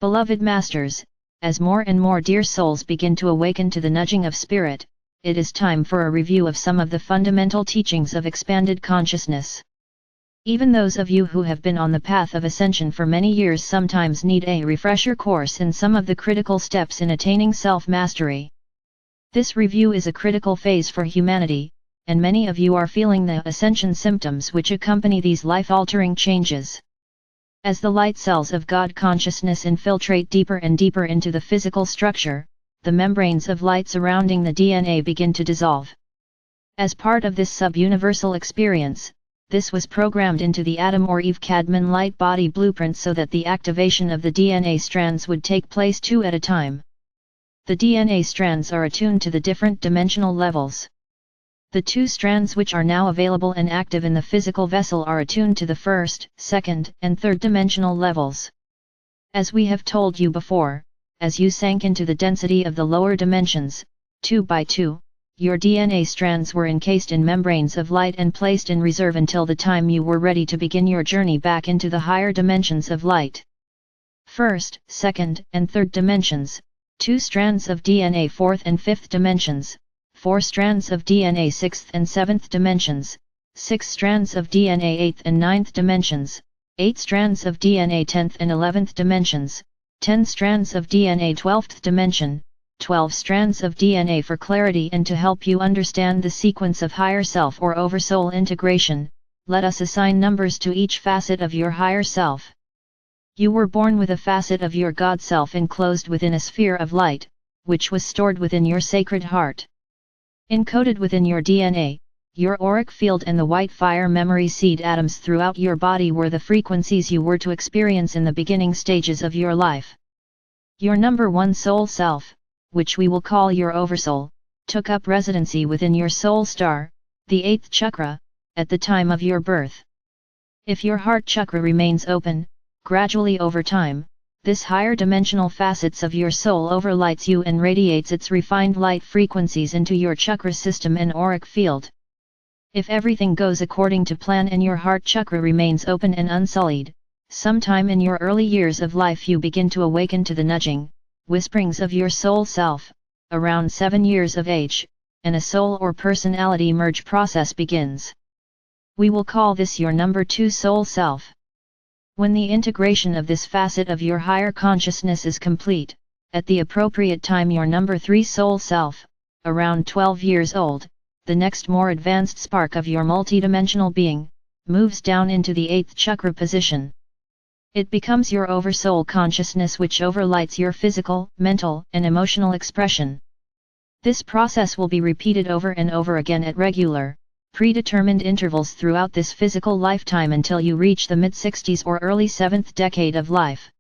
Beloved Masters, as more and more dear souls begin to awaken to the nudging of spirit, it is time for a review of some of the fundamental teachings of expanded consciousness. Even those of you who have been on the path of ascension for many years sometimes need a refresher course in some of the critical steps in attaining self-mastery. This review is a critical phase for humanity, and many of you are feeling the ascension symptoms which accompany these life-altering changes. As the light cells of God consciousness infiltrate deeper and deeper into the physical structure, the membranes of light surrounding the DNA begin to dissolve. As part of this sub-universal experience, this was programmed into the Adam or Eve Cadman light body blueprint so that the activation of the DNA strands would take place 2 at a time. The DNA strands are attuned to the different dimensional levels. The 2 strands which are now available and active in the physical vessel are attuned to the first, second, and third dimensional levels. As we have told you before, as you sank into the density of the lower dimensions, 2 by 2, your DNA strands were encased in membranes of light and placed in reserve until the time you were ready to begin your journey back into the higher dimensions of light. First, second, and third dimensions, 2 strands of DNA fourth and fifth dimensions, 4 strands of DNA 6th and 7th dimensions, 6 strands of DNA 8th and 9th dimensions, 8 strands of DNA 10th and 11th dimensions, 10 strands of DNA 12th dimension, 12 strands of DNA for clarity and to help you understand the sequence of higher self or oversoul integration. Let us assign numbers to each facet of your higher self. You were born with a facet of your God self enclosed within a sphere of light, which was stored within your sacred heart. Encoded within your DNA, your auric field and the white fire memory seed atoms throughout your body were the frequencies you were to experience in the beginning stages of your life. Your number 1 soul self, which we will call your oversoul, took up residency within your soul star, the 8th chakra, at the time of your birth. If your heart chakra remains open, gradually over time, this higher dimensional facets of your soul overlights you and radiates its refined light frequencies into your chakra system and auric field. If everything goes according to plan and your heart chakra remains open and unsullied, sometime in your early years of life you begin to awaken to the nudging, whisperings of your soul self, around 7 years of age, and a soul or personality merge process begins. We will call this your number 2 soul self. When the integration of this facet of your higher consciousness is complete, at the appropriate time your number 3 soul self, around 12 years old, the next more advanced spark of your multidimensional being, moves down into the 8th chakra position. It becomes your oversoul consciousness which overlights your physical, mental, and emotional expression. This process will be repeated over and over again at regular, predetermined intervals throughout this physical lifetime until you reach the mid-60s or early 7th decade of life.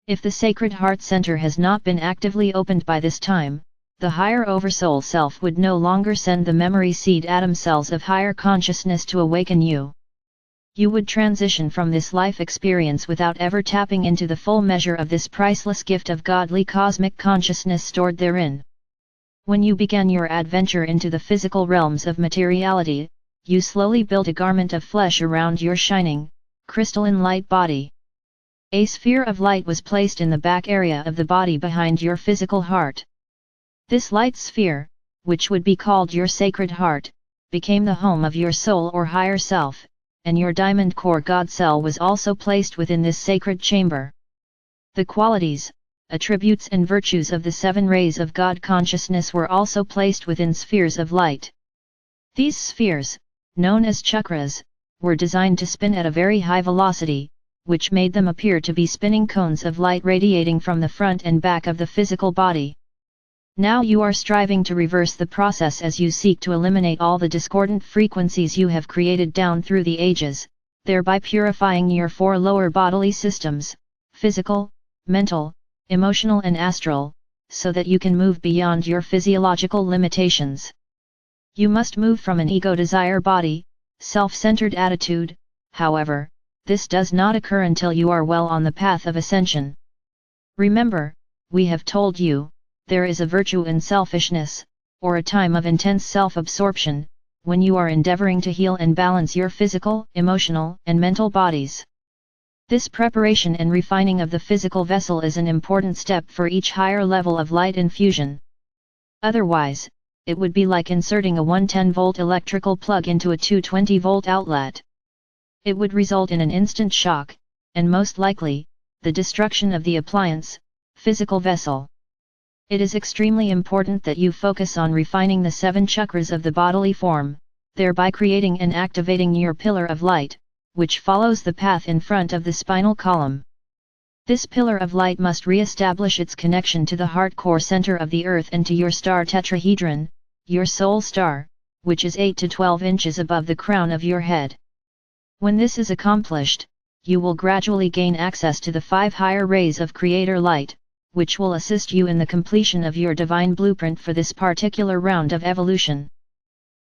If the Sacred Heart Center has not been actively opened by this time, the higher oversoul self would no longer send the memory seed atom cells of higher consciousness to awaken you. You would transition from this life experience without ever tapping into the full measure of this priceless gift of godly cosmic consciousness stored therein. When you began your adventure into the physical realms of materiality, you slowly built a garment of flesh around your shining, crystalline light body. A sphere of light was placed in the back area of the body behind your physical heart. This light sphere, which would be called your sacred heart, became the home of your soul or higher self, and your diamond core God cell was also placed within this sacred chamber. The qualities, attributes and virtues of the 7 rays of God consciousness were also placed within spheres of light. These spheres, known as chakras, were designed to spin at a very high velocity, which made them appear to be spinning cones of light radiating from the front and back of the physical body. Now you are striving to reverse the process as you seek to eliminate all the discordant frequencies you have created down through the ages, thereby purifying your 4 lower bodily systems, physical, mental, emotional and astral, so that you can move beyond your physiological limitations. You must move from an ego-desire body, self-centered attitude. However, this does not occur until you are well on the path of ascension. Remember, we have told you, there is a virtue in selfishness, or a time of intense self-absorption, when you are endeavoring to heal and balance your physical, emotional, and mental bodies. This preparation and refining of the physical vessel is an important step for each higher level of light infusion. Otherwise, it would be like inserting a 110-volt electrical plug into a 220-volt outlet. It would result in an instant shock, and most likely, the destruction of the appliance, physical vessel. It is extremely important that you focus on refining the 7 chakras of the bodily form, thereby creating and activating your pillar of light, which follows the path in front of the spinal column. This pillar of light must re-establish its connection to the heart core center of the earth and to your star tetrahedron, your soul star, which is 8 to 12 inches above the crown of your head. When this is accomplished, you will gradually gain access to the 5 higher rays of Creator Light, which will assist you in the completion of your divine blueprint for this particular round of evolution.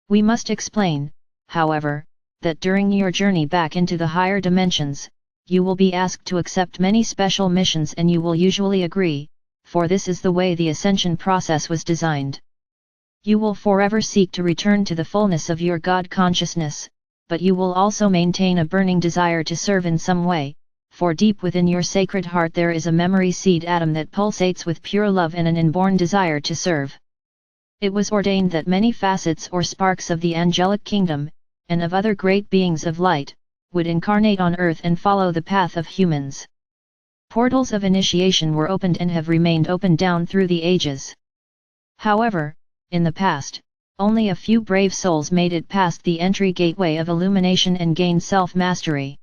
We must explain, however, that during your journey back into the higher dimensions, you will be asked to accept many special missions, and you will usually agree, for this is the way the ascension process was designed. You will forever seek to return to the fullness of your God consciousness, but you will also maintain a burning desire to serve in some way, for deep within your sacred heart there is a memory seed atom that pulsates with pure love and an inborn desire to serve. It was ordained that many facets or sparks of the angelic kingdom, and of other great beings of light, would incarnate on earth and follow the path of humans. Portals of initiation were opened and have remained open down through the ages. However, in the past, only a few brave souls made it past the entry gateway of illumination and gained self-mastery.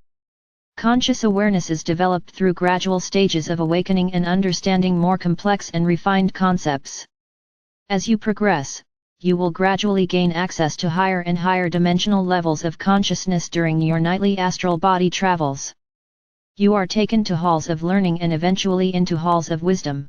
Conscious awareness is developed through gradual stages of awakening and understanding more complex and refined concepts. As you progress, you will gradually gain access to higher and higher dimensional levels of consciousness during your nightly astral body travels. You are taken to halls of learning and eventually into halls of wisdom.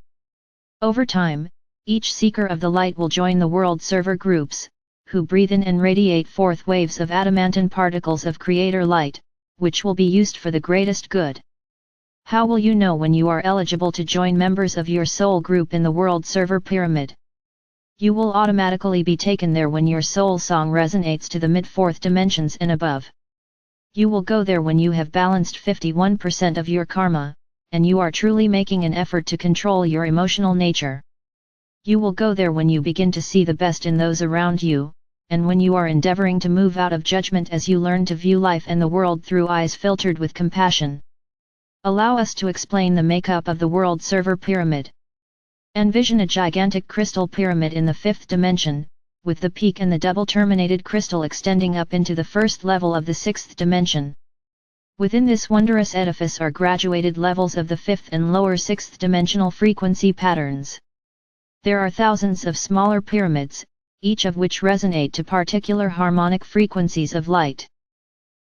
Over time, each seeker of the light will join the world server groups, who breathe in and radiate forth waves of adamantine particles of Creator Light, which will be used for the greatest good. How will you know when you are eligible to join members of your soul group in the world server pyramid? You will automatically be taken there when your soul song resonates to the mid-4th dimensions and above. You will go there when you have balanced 51% of your karma, and you are truly making an effort to control your emotional nature. You will go there when you begin to see the best in those around you, and when you are endeavoring to move out of judgment as you learn to view life and the world through eyes filtered with compassion. Allow us to explain the makeup of the world server pyramid. Envision a gigantic crystal pyramid in the 5th dimension, with the peak and the double-terminated crystal extending up into the first level of the 6th dimension. Within this wondrous edifice are graduated levels of the 5th and lower 6th dimensional frequency patterns. There are thousands of smaller pyramids, each of which resonate to particular harmonic frequencies of light.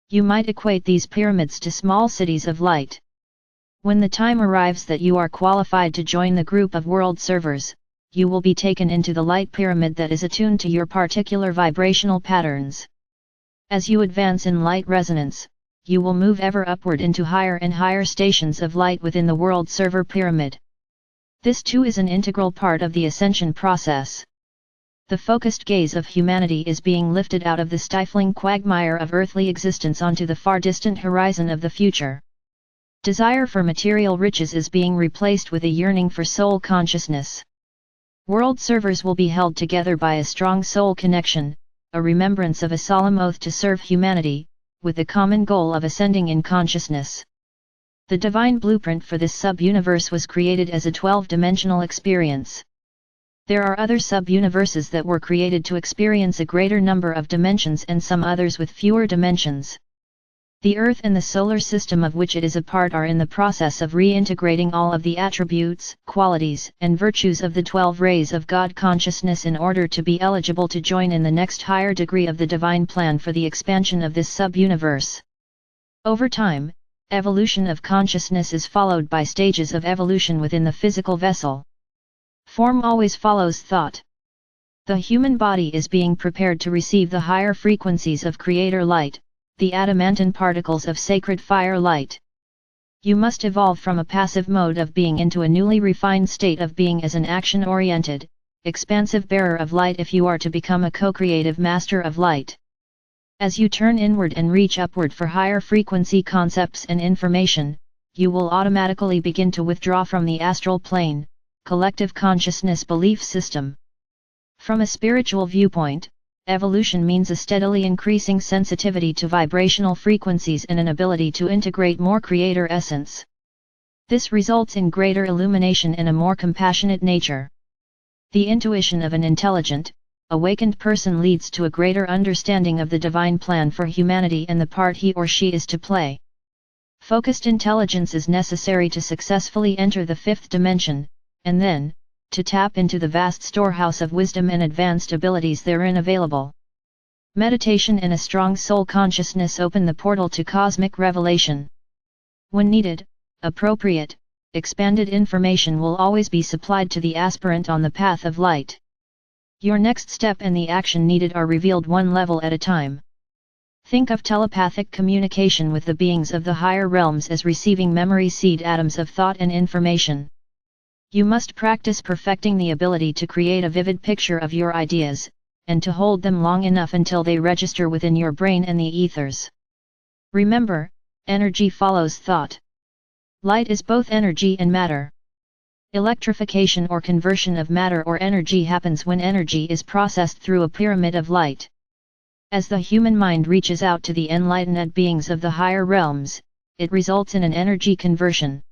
You might equate these pyramids to small cities of light. When the time arrives that you are qualified to join the group of world servers, you will be taken into the light pyramid that is attuned to your particular vibrational patterns. As you advance in light resonance, you will move ever upward into higher and higher stations of light within the world server pyramid. This too is an integral part of the ascension process. The focused gaze of humanity is being lifted out of the stifling quagmire of earthly existence onto the far distant horizon of the future. Desire for material riches is being replaced with a yearning for soul consciousness. World servers will be held together by a strong soul connection, a remembrance of a solemn oath to serve humanity, with the common goal of ascending in consciousness. The divine blueprint for this sub-universe was created as a 12-dimensional experience. There are other sub-universes that were created to experience a greater number of dimensions and some others with fewer dimensions. The Earth and the solar system of which it is a part are in the process of reintegrating all of the attributes, qualities, and virtues of the 12 rays of God consciousness in order to be eligible to join in the next higher degree of the divine plan for the expansion of this sub-universe. Over time, evolution of consciousness is followed by stages of evolution within the physical vessel. Form always follows thought. The human body is being prepared to receive the higher frequencies of Creator Light, the adamantine particles of sacred fire light. You must evolve from a passive mode of being into a newly refined state of being as an action-oriented, expansive bearer of light if you are to become a co-creative master of light. As you turn inward and reach upward for higher frequency concepts and information, you will automatically begin to withdraw from the astral plane, collective consciousness belief system. From a spiritual viewpoint, evolution means a steadily increasing sensitivity to vibrational frequencies and an ability to integrate more creator essence. This results in greater illumination and a more compassionate nature. The intuition of an intelligent, awakened person leads to a greater understanding of the divine plan for humanity and the part he or she is to play. Focused intelligence is necessary to successfully enter the fifth dimension, and then, to tap into the vast storehouse of wisdom and advanced abilities therein available. Meditation and a strong soul consciousness open the portal to cosmic revelation. When needed, appropriate, expanded information will always be supplied to the aspirant on the path of light. Your next step and the action needed are revealed one level at a time. Think of telepathic communication with the beings of the higher realms as receiving memory seed atoms of thought and information. You must practice perfecting the ability to create a vivid picture of your ideas, and to hold them long enough until they register within your brain and the ethers. Remember, energy follows thought. Light is both energy and matter. Electrification or conversion of matter or energy happens when energy is processed through a pyramid of light. As the human mind reaches out to the enlightened beings of the higher realms, it results in an energy conversion.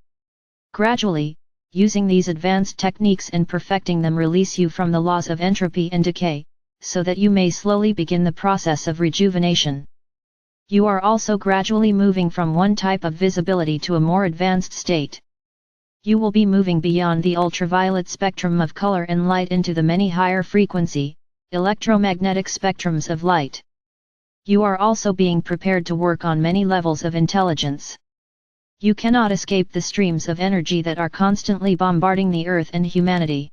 Gradually, using these advanced techniques and perfecting them release you from the laws of entropy and decay, so that you may slowly begin the process of rejuvenation. You are also gradually moving from one type of visibility to a more advanced state. You will be moving beyond the ultraviolet spectrum of color and light into the many higher frequency, electromagnetic spectrums of light. You are also being prepared to work on many levels of intelligence. You cannot escape the streams of energy that are constantly bombarding the earth and humanity.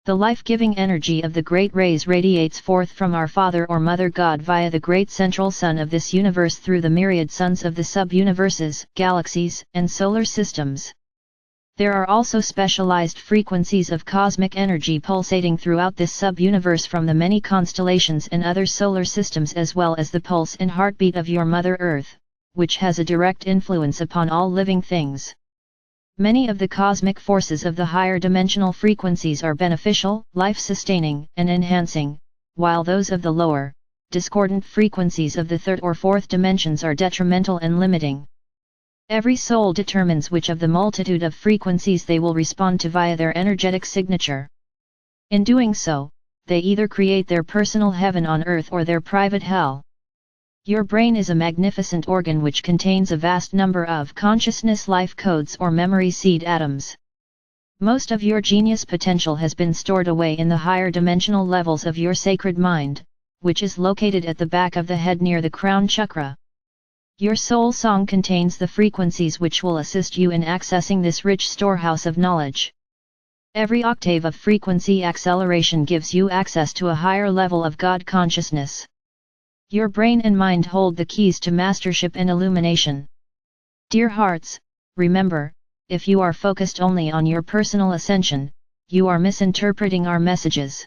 The life-giving energy of the great rays radiates forth from our Father or Mother God via the great central sun of this universe through the myriad suns of the sub-universes, galaxies, and solar systems. There are also specialized frequencies of cosmic energy pulsating throughout this sub-universe from the many constellations and other solar systems, as well as the pulse and heartbeat of your Mother Earth, which has a direct influence upon all living things. Many of the cosmic forces of the higher dimensional frequencies are beneficial, life-sustaining, and enhancing, while those of the lower, discordant frequencies of the third or fourth dimensions are detrimental and limiting. Every soul determines which of the multitude of frequencies they will respond to via their energetic signature. In doing so, they either create their personal heaven on earth or their private hell. Your brain is a magnificent organ which contains a vast number of consciousness life codes or memory seed atoms. Most of your genius potential has been stored away in the higher dimensional levels of your sacred mind, which is located at the back of the head near the crown chakra. Your soul song contains the frequencies which will assist you in accessing this rich storehouse of knowledge. Every octave of frequency acceleration gives you access to a higher level of God consciousness. Your brain and mind hold the keys to mastership and illumination. Dear hearts, remember, if you are focused only on your personal ascension, you are misinterpreting our messages.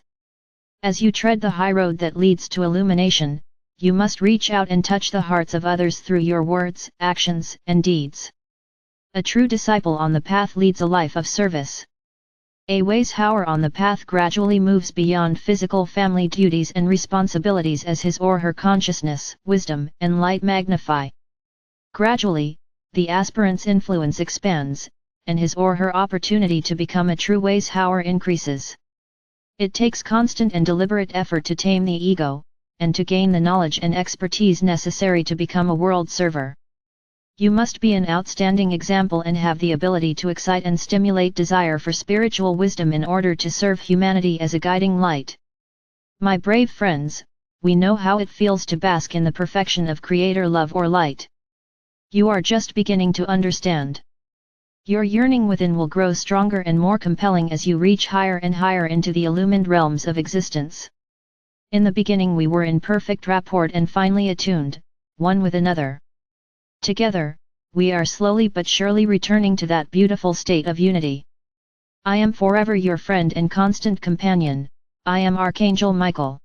As you tread the high road that leads to illumination, you must reach out and touch the hearts of others through your words, actions, and deeds. A true disciple on the path leads a life of service. A wise hour on the path gradually moves beyond physical family duties and responsibilities as his or her consciousness, wisdom, and light magnify. Gradually, the aspirant's influence expands, and his or her opportunity to become a true wise hour increases. It takes constant and deliberate effort to tame the ego, and to gain the knowledge and expertise necessary to become a world server. You must be an outstanding example and have the ability to excite and stimulate desire for spiritual wisdom in order to serve humanity as a guiding light. My brave friends, we know how it feels to bask in the perfection of Creator love or light. You are just beginning to understand. Your yearning within will grow stronger and more compelling as you reach higher and higher into the illumined realms of existence. In the beginning we were in perfect rapport and finely attuned, one with another. Together, we are slowly but surely returning to that beautiful state of unity. I am forever your friend and constant companion, I am Archangel Michael.